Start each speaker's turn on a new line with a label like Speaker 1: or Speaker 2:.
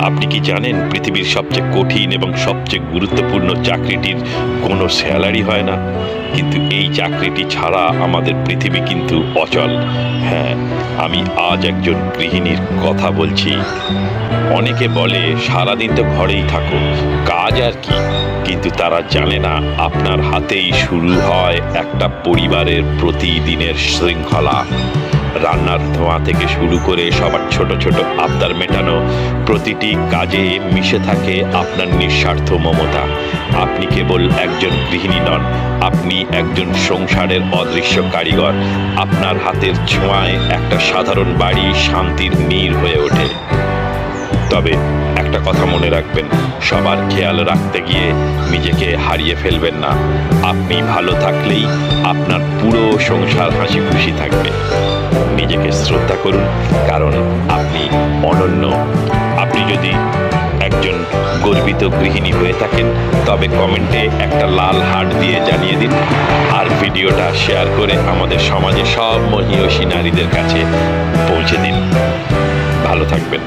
Speaker 1: আপনি কি জানেন পৃথিবীর সবচেয়ে কঠিন এবং সবচেয়ে গুরুত্বপূর্ণ চাকরিটির কোনো স্যালারি হয় না, কিন্তু এই চাকরিটি ছাড়া আমাদের পৃথিবী কিন্তু অচল। হ্যাঁ, আমি আজ একজন গৃহিণীর কথা বলছি। অনেকে বলে সারাদিন তো ঘরেই থাকো, কাজ আর কি, কিন্তু তারা জানে না আপনার হাতেই শুরু হয় একটা পরিবারের প্রতিদিনের শৃঙ্খলা। রান্নার ধোঁয়া থেকে শুরু করে সবার ছোট ছোট আবদার মেটানো, প্রতিটি কাজে মিশে থাকে আপনার নিঃস্বার্থ মমতা। আপনি কেবল একজন গৃহিণী নন, আপনি একজন সংসারের অদৃশ্য কারিগর। আপনার হাতের ছোঁয়ায় একটা সাধারণ বাড়ি শান্তির নীড় হয়ে ওঠে। তবে একটা কথা মনে রাখবেন, সবার খেয়াল রাখতে গিয়ে নিজেকে হারিয়ে ফেলবেন না। আপনি ভালো থাকলেই আপনার পুরো সংসার হাসি খুশি থাকবে। নিজেকে শ্রদ্ধা করুন, কারণ আপনি অনন্য। আপনি যদি একজন গর্বিত গৃহিণী হয়ে থাকেন, তবে কমেন্টে একটা লাল হার্ট দিয়ে জানিয়ে দিন, আর ভিডিওটা শেয়ার করে আমাদের সমাজে সব মহিয়সী নারীদের কাছে পৌঁছে দিন। ভালো থাকবেন।